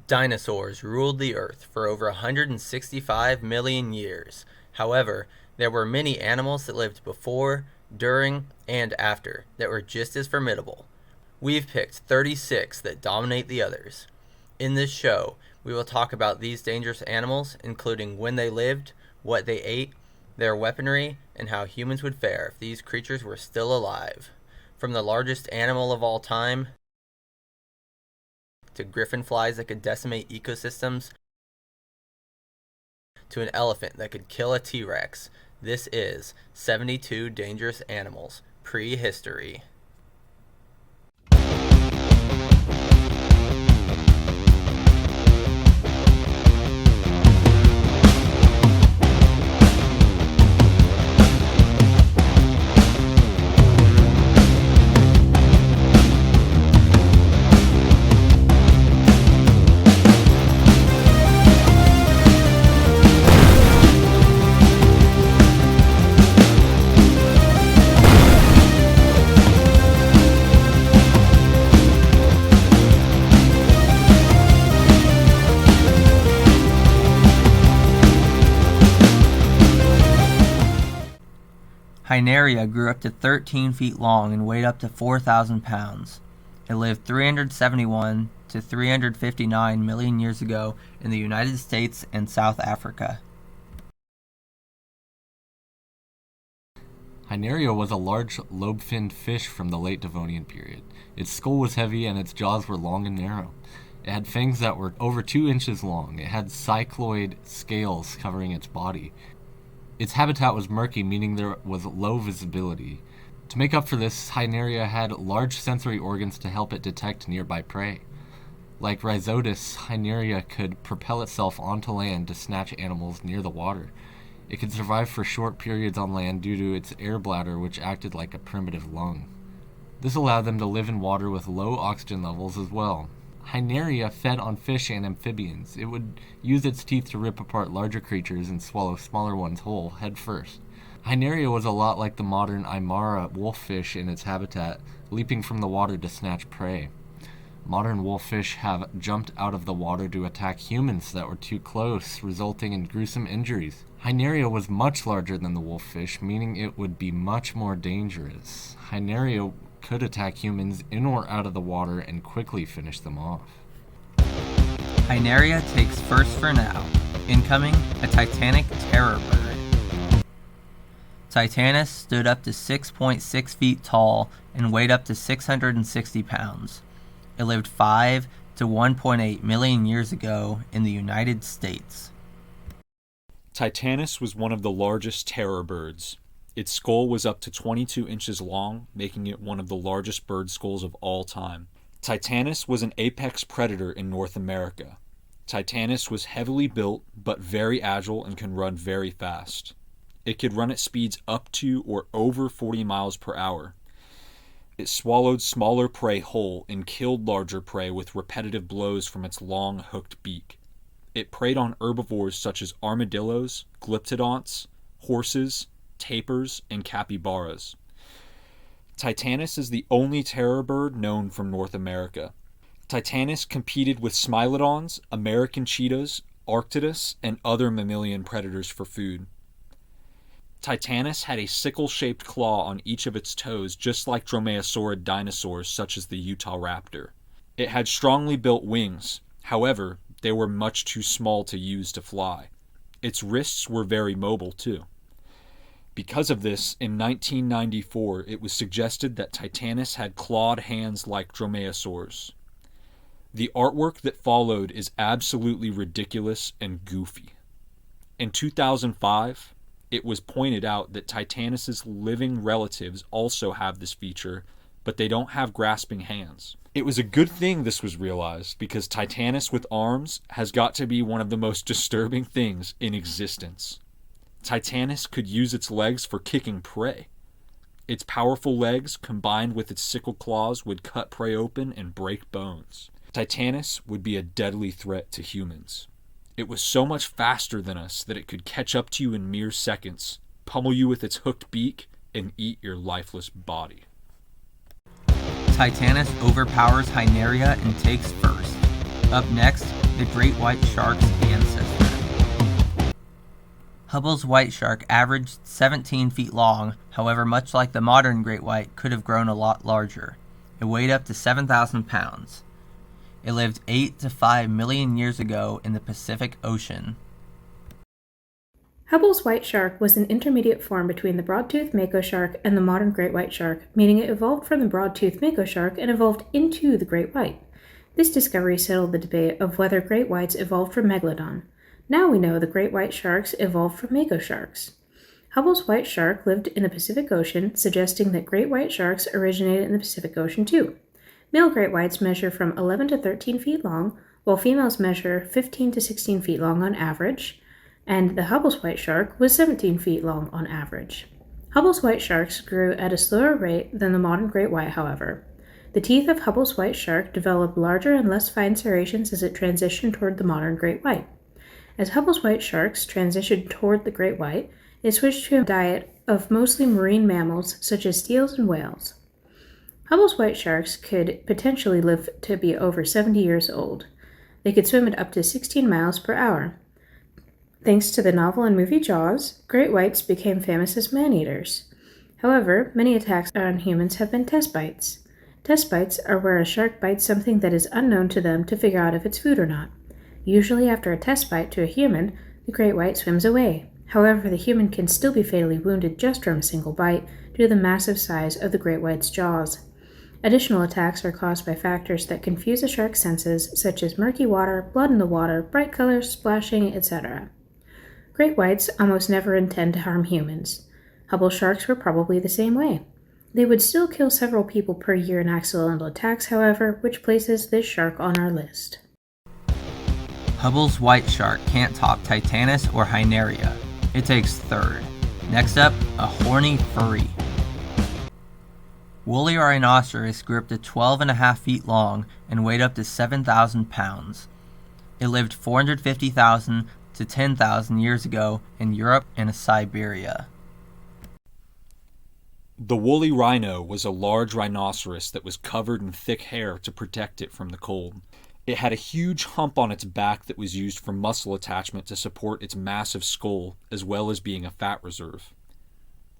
Dinosaurs ruled the Earth for over 165 million years. However, there were many animals that lived before, during, and after that were just as formidable. We've picked 36 that dominate the others. In this show, we will talk about these dangerous animals, including when they lived, what they ate, their weaponry, and how humans would fare if these creatures were still alive. From the largest animal of all time, to griffin flies that could decimate ecosystems, to an elephant that could kill a T-Rex, this is 72 Dangerous Animals, Prehistory. Hinria grew up to 13 feet long and weighed up to 4,000 pounds. It lived 371 to 359 million years ago in the United States and South Africa. Hinria was a large lobe-finned fish from the late Devonian period. Its skull was heavy and its jaws were long and narrow. It had fangs that were over 2 inches long. It had cycloid scales covering its body. Its habitat was murky, meaning there was low visibility. To make up for this, Hinria had large sensory organs to help it detect nearby prey. Like Rhizodus, Hinria could propel itself onto land to snatch animals near the water. It could survive for short periods on land due to its air bladder, which acted like a primitive lung. This allowed them to live in water with low oxygen levels as well. Hinria fed on fish and amphibians. It would use its teeth to rip apart larger creatures and swallow smaller ones whole, head first. Hinria was a lot like the modern Aymara wolffish in its habitat, leaping from the water to snatch prey. Modern wolffish have jumped out of the water to attack humans that were too close, resulting in gruesome injuries. Hinria was much larger than the wolffish, meaning it would be much more dangerous. Hinria could attack humans in or out of the water and quickly finish them off. Hinria takes first for now. Incoming, a titanic terror bird. Titanis stood up to 6.6 feet tall and weighed up to 660 pounds. It lived 5 to 1.8 million years ago in the United States. Titanis was one of the largest terror birds. Its skull was up to 22 inches long, making it one of the largest bird skulls of all time. Titanis was an apex predator in North America. Titanis was heavily built, but very agile and can run very fast. It could run at speeds up to or over 40 miles per hour. It swallowed smaller prey whole and killed larger prey with repetitive blows from its long, hooked beak. It preyed on herbivores such as armadillos, glyptodonts, horses, tapirs, and capybaras. Titanis is the only terror bird known from North America. Titanis competed with smilodons, American cheetahs, Arctidus, and other mammalian predators for food. Titanis had a sickle-shaped claw on each of its toes, just like dromaeosaurid dinosaurs such as the Utah raptor. It had strongly built wings. However, they were much too small to use to fly. Its wrists were very mobile too. Because of this, in 1994, it was suggested that Titanis had clawed hands like dromaeosaurs. The artwork that followed is absolutely ridiculous and goofy. In 2005, it was pointed out that Titanis's living relatives also have this feature, but they don't have grasping hands. It was a good thing this was realized, because Titanis with arms has got to be one of the most disturbing things in existence. Titanis could use its legs for kicking prey. Its powerful legs, combined with its sickle claws, would cut prey open and break bones. Titanis would be a deadly threat to humans. It was so much faster than us that it could catch up to you in mere seconds, pummel you with its hooked beak, and eat your lifeless body. Titanis overpowers Hinria and takes first. Up next, the great white shark's ancestor. Hubble's white shark averaged 17 feet long, however, much like the modern great white, could have grown a lot larger. It weighed up to 7,000 pounds. It lived 8 to 5 million years ago in the Pacific Ocean. Hubble's white shark was an intermediate form between the broad-toothed mako shark and the modern great white shark, meaning it evolved from the broad-toothed mako shark and evolved into the great white. This discovery settled the debate of whether great whites evolved from megalodon. Now we know the great white sharks evolved from mako sharks. Hubble's white shark lived in the Pacific Ocean, suggesting that great white sharks originated in the Pacific Ocean too. Male great whites measure from 11 to 13 feet long, while females measure 15 to 16 feet long on average, and the Hubble's white shark was 17 feet long on average. Hubble's white sharks grew at a slower rate than the modern great white, however. The teeth of Hubble's white shark developed larger and less fine serrations as it transitioned toward the modern great white. As Hubble's white sharks transitioned toward the great white, it switched to a diet of mostly marine mammals such as seals and whales. Hubble's white sharks could potentially live to be over 70 years old. They could swim at up to 16 miles per hour. Thanks to the novel and movie Jaws, great whites became famous as man-eaters. However, many attacks on humans have been test bites. Test bites are where a shark bites something that is unknown to them to figure out if it's food or not. Usually after a test bite to a human, the great white swims away. However, the human can still be fatally wounded just from a single bite due to the massive size of the great white's jaws. Additional attacks are caused by factors that confuse a shark's senses, such as murky water, blood in the water, bright colors, splashing, etc. Great whites almost never intend to harm humans. Hubble sharks were probably the same way. They would still kill several people per year in accidental attacks, however, which places this shark on our list. Hubble's white shark can't top Titanis or Hinria. It takes third. Next up, a horny furry. Woolly rhinoceros grew up to 12.5 feet long and weighed up to 7,000 pounds. It lived 450,000 to 10,000 years ago in Europe and Siberia. The woolly rhino was a large rhinoceros that was covered in thick hair to protect it from the cold. It had a huge hump on its back that was used for muscle attachment to support its massive skull, as well as being a fat reserve.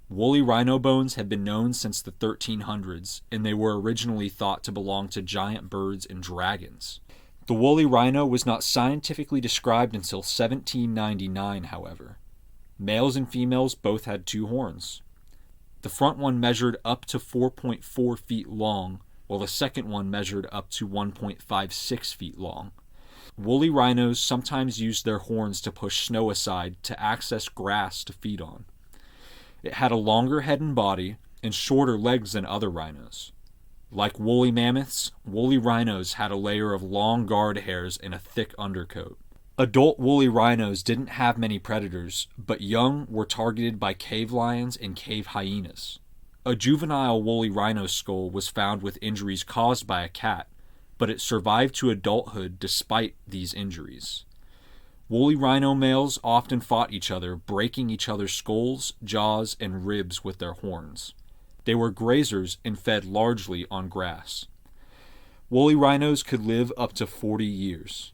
Woolly rhino bones have been known since the 1300s, and they were originally thought to belong to giant birds and dragons. The woolly rhino was not scientifically described until 1799, however. Males and females both had 2 horns. The front one measured up to 4.4 feet long, while the second one measured up to 1.56 feet long. Woolly rhinos sometimes used their horns to push snow aside to access grass to feed on. It had a longer head and body and shorter legs than other rhinos. Like woolly mammoths, woolly rhinos had a layer of long guard hairs and a thick undercoat. Adult woolly rhinos didn't have many predators, but young were targeted by cave lions and cave hyenas. A juvenile woolly rhino skull was found with injuries caused by a cat, but it survived to adulthood despite these injuries. Woolly rhino males often fought each other, breaking each other's skulls, jaws, and ribs with their horns. They were grazers and fed largely on grass. Woolly rhinos could live up to 40 years.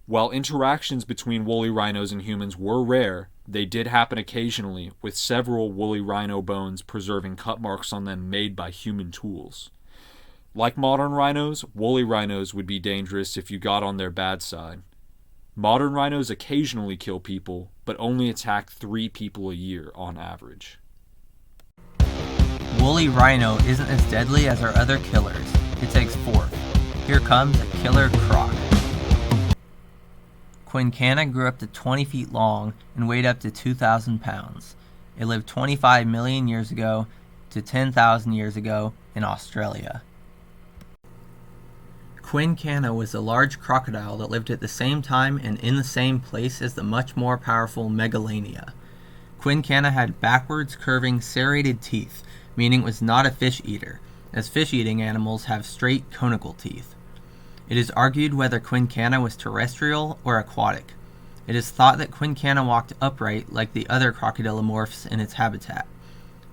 While interactions between woolly rhinos and humans were rare, they did happen occasionally, with several woolly rhino bones preserving cut marks on them made by human tools. Like modern rhinos, woolly rhinos would be dangerous if you got on their bad side. Modern rhinos occasionally kill people, but only attack 3 people a year on average. Woolly rhino isn't as deadly as our other killers. It takes 4th. Here comes a killer croc. Quincana grew up to 20 feet long and weighed up to 2,000 pounds. It lived 25 million years ago to 10,000 years ago in Australia. Quincana was a large crocodile that lived at the same time and in the same place as the much more powerful Megalania. Quincana had backwards curving serrated teeth, meaning it was not a fish eater, as fish-eating animals have straight conical teeth. It is argued whether Quincana was terrestrial or aquatic. It is thought that Quincana walked upright like the other crocodilomorphs in its habitat.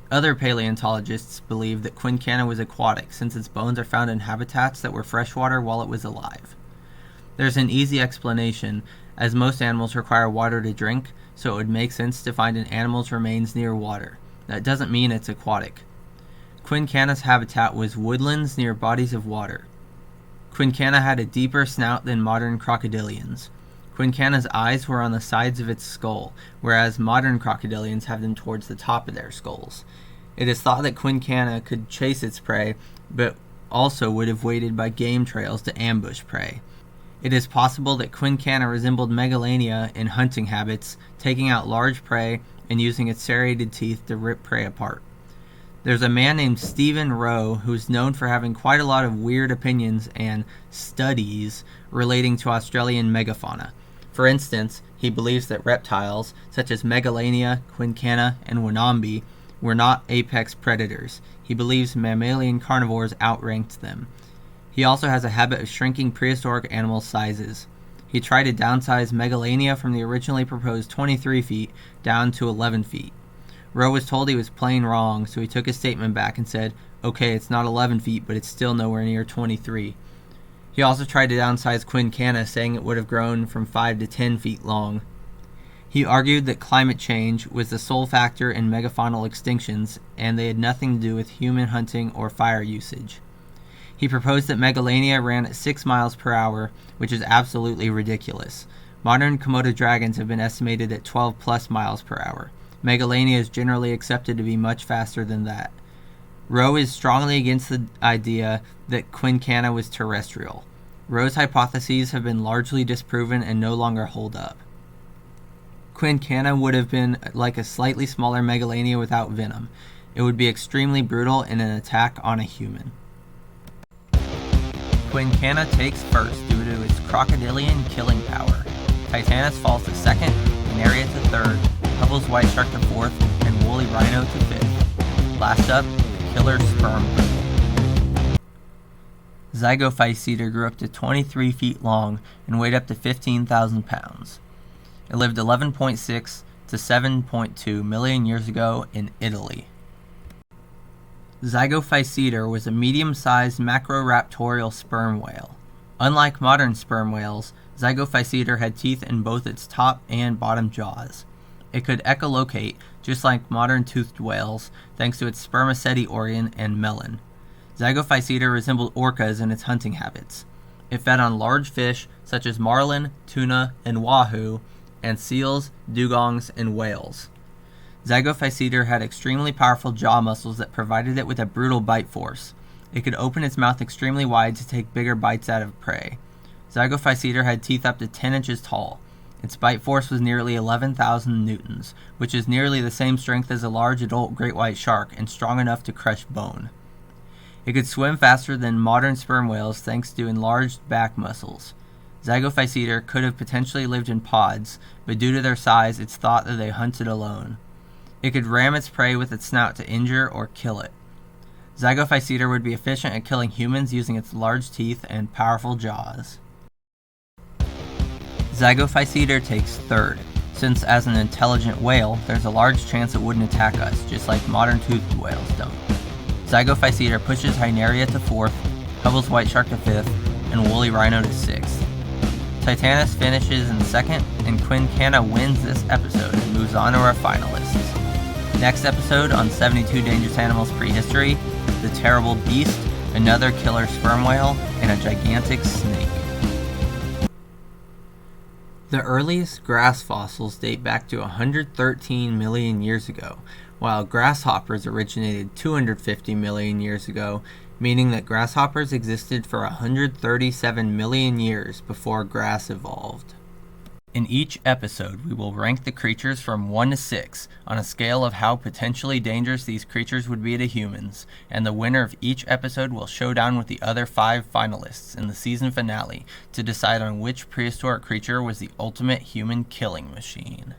Other paleontologists believe that Quincana was aquatic since its bones are found in habitats that were freshwater while it was alive. There's an easy explanation, as most animals require water to drink, so it would make sense to find an animal's remains near water. That doesn't mean it's aquatic. Quincana's habitat was woodlands near bodies of water. Quincana had a deeper snout than modern crocodilians. Quincana's eyes were on the sides of its skull, whereas modern crocodilians have them towards the top of their skulls. It is thought that Quincana could chase its prey, but also would have waited by game trails to ambush prey. It is possible that Quincana resembled Megalania in hunting habits, taking out large prey and using its serrated teeth to rip prey apart. There's a man named Stephen Rowe who's known for having quite a lot of weird opinions and studies relating to Australian megafauna. For instance, he believes that reptiles, such as Megalania, Quincana, and Wanambi, were not apex predators. He believes mammalian carnivores outranked them. He also has a habit of shrinking prehistoric animal sizes. He tried to downsize Megalania from the originally proposed 23 feet down to 11 feet. Rowe was told he was plain wrong, so he took his statement back and said, okay, it's not 11 feet, but it's still nowhere near 23. He also tried to downsize Quincana, saying it would have grown from 5 to 10 feet long. He argued that climate change was the sole factor in megafaunal extinctions, and they had nothing to do with human hunting or fire usage. He proposed that Megalania ran at 6 miles per hour, which is absolutely ridiculous. Modern Komodo dragons have been estimated at 12 plus miles per hour. Megalania is generally accepted to be much faster than that. Rowe is strongly against the idea that Quincana was terrestrial. Rowe's hypotheses have been largely disproven and no longer hold up. Quincana would have been like a slightly smaller Megalania without venom. It would be extremely brutal in an attack on a human. Quincana takes first due to its crocodilian killing power. Titanis falls to second, Hinria to third, Hubbles white shark to fourth, and woolly rhino to fifth. Last up, killer sperm. Zygophyseter grew up to 23 feet long and weighed up to 15,000 pounds. It lived 11.6 to 7.2 million years ago in Italy. Zygophyseter was a medium-sized macroraptorial sperm whale. Unlike modern sperm whales, Zygophyseter had teeth in both its top and bottom jaws. It could echolocate, just like modern toothed whales, thanks to its spermaceti organ and melon. Zygophyseter resembled orcas in its hunting habits. It fed on large fish such as marlin, tuna, and wahoo, and seals, dugongs, and whales. Zygophyseter had extremely powerful jaw muscles that provided it with a brutal bite force. It could open its mouth extremely wide to take bigger bites out of prey. Zygophyseter had teeth up to 10 inches tall. Its bite force was nearly 11,000 newtons, which is nearly the same strength as a large adult great white shark and strong enough to crush bone. It could swim faster than modern sperm whales thanks to enlarged back muscles. Zygophyseter could have potentially lived in pods, but due to their size, it's thought that they hunted alone. It could ram its prey with its snout to injure or kill it. Zygophyseter would be efficient at killing humans using its large teeth and powerful jaws. Zygophyseter takes third, since as an intelligent whale, there's a large chance it wouldn't attack us, just like modern toothed whales don't. Zygophyseter pushes Hinria to fourth, Hubbles white shark to fifth, and woolly rhino to sixth. Titanis finishes in second, and Quincana wins this episode and moves on to our finalists. Next episode on 72 Dangerous Animals Prehistory, the terrible beast, another killer sperm whale, and a gigantic snake. The earliest grass fossils date back to 113 million years ago, while grasshoppers originated 250 million years ago, meaning that grasshoppers existed for 137 million years before grass evolved. In each episode, we will rank the creatures from 1 to 6 on a scale of how potentially dangerous these creatures would be to humans, and the winner of each episode will show down with the other 5 finalists in the season finale to decide on which prehistoric creature was the ultimate human killing machine.